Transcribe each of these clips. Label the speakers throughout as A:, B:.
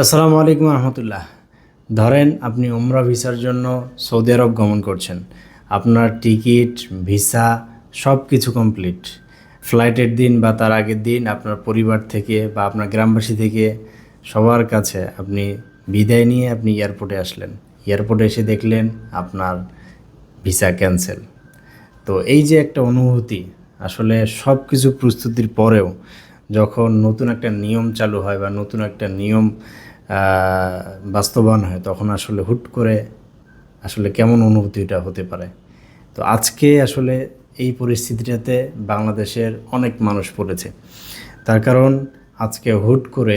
A: আসসালামু আলাইকুম রহমতুল্লাহ। ধরেন আপনি উমরা ভিসার জন্য সৌদি আরব গমন করছেন। আপনার টিকিট, ভিসা সব কিছু কমপ্লিট। ফ্লাইটের দিন বা তার আগের দিন আপনার পরিবার থেকে বা আপনার গ্রামবাসী থেকে সবার কাছে আপনি বিদায় নিয়ে আপনি এয়ারপোর্টে আসলেন। এয়ারপোর্টে এসে দেখলেন আপনার ভিসা ক্যান্সেল। তো এই যে একটা অনুভূতি, আসলে সব কিছু প্রস্তুতির পরেও যখন নতুন একটা নিয়ম চালু হয় বা নতুন একটা নিয়ম বাস্তবায়ন হয়, তখন আসলে হুট করে আসলে কেমন অনুভূতিটা হতে পারে। তো আজকে আসলে এই পরিস্থিতিটাতে বাংলাদেশের অনেক মানুষ পড়েছে। তার কারণ আজকে হুট করে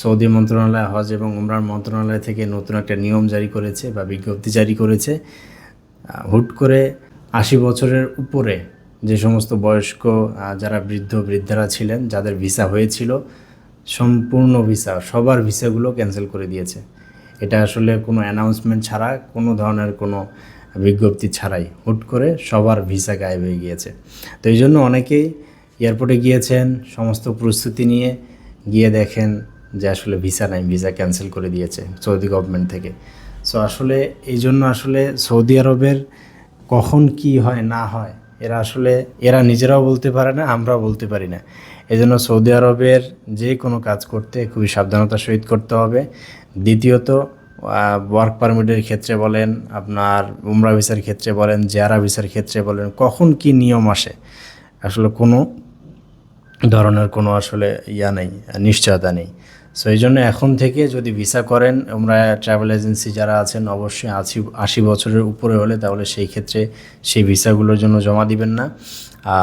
A: সৌদি মন্ত্রণালয়, হজ এবং উমরার মন্ত্রণালয় থেকে নতুন একটা নিয়ম জারি করেছে বা বিজ্ঞপ্তি জারি করেছে। হুট করে ৮০ বছরের উপরে যে সমস্ত বয়স্ক যারা বৃদ্ধরা ছিলেন, যাদের ভিসা হয়েছিল, সম্পূর্ণ ভিসা, সবার ভিসাগুলো ক্যান্সেল করে দিয়েছে। এটা আসলে কোনো অ্যানাউন্সমেন্ট ছাড়া, কোনো ধরনের কোনো বিজ্ঞপ্তি ছাড়াই হুট করে সবার ভিসা গায়েব হয়ে গিয়েছে। তো এই জন্য অনেকেই এয়ারপোর্টে গিয়েছেন, সমস্ত প্রস্তুতি নিয়ে গিয়ে দেখেন যে আসলে ভিসা নাই, ভিসা ক্যান্সেল করে দিয়েছে সৌদি গভর্নমেন্ট থেকে। সো আসলে এই জন্য আসলে সৌদি আরবের কখন কি হয় না হয় এরা নিজেরাও বলতে পারে না, আমরাও বলতে পারি না। এই জন্য সৌদি আরবের যে কোনো কাজ করতে খুবই সাবধানতার সহিত করতে হবে। দ্বিতীয়ত, ওয়ার্ক পারমিটের ক্ষেত্রে বলেন, আপনার উমরা ভিসার ক্ষেত্রে বলেন, জিয়ারা ভিসার ক্ষেত্রে বলেন, কখন কি নিয়ম আসে আসলে কোনো ধরনের কোনো আসলে নেই, নিশ্চয়তা নেই। সো এই জন্য এখন থেকে যদি ভিসা করেন, আমরা ট্রাভেল এজেন্সি যারা আছেন অবশ্যই ৮০ বছরের উপরে হলে তাহলে সেই ক্ষেত্রে সেই ভিসাগুলোর জন্য জমা দিবেন না।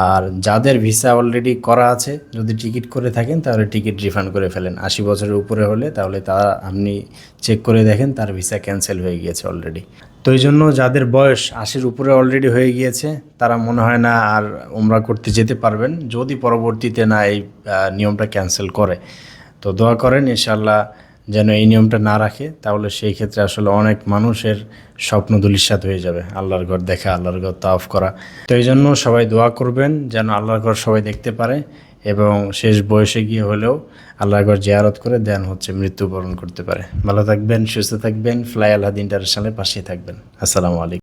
A: আর যাদের ভিসা অলরেডি করা আছে, যদি টিকিট করে থাকেন তাহলে টিকিট রিফান্ড করে ফেলেন। ৮০ বছরের উপরে হলে তাহলে আপনি চেক করে দেখেন তার ভিসা ক্যান্সেল হয়ে গিয়েছে অলরেডি। তো এই জন্য যাদের বয়স ৮০-র উপরে অলরেডি হয়ে গিয়েছে, তারা মনে হয় না আর উমরা করতে যেতে পারবেন, যদি পরবর্তীতে না এই নিয়মটা ক্যান্সেল করে। তো দোয়া করেন ইনশাআল্লাহ যেন এই নিয়মটা না রাখে, তাহলে সেই ক্ষেত্রে আসলে অনেক মানুষের স্বপ্ন ধূলিসাৎ হয়ে যাবে, আল্লাহর ঘর দেখা, আল্লাহর ঘর তাওয়াফ করা। তো এই জন্য সবাই দোয়া করবেন যেন আল্লাহর ঘর সবাই দেখতে পারে এবং শেষ বয়সে গিয়ে হলেও আল্লাহর ঘর জিয়ারত করে দেন মৃত্যুবরণ করতে পারে। ভালো থাকবেন, সুস্থ থাকবেন, ফ্লাই আলহাদ ইন্টারন্যাশনালের পাশেই থাকবেন। আসসালামু আলাইকুম।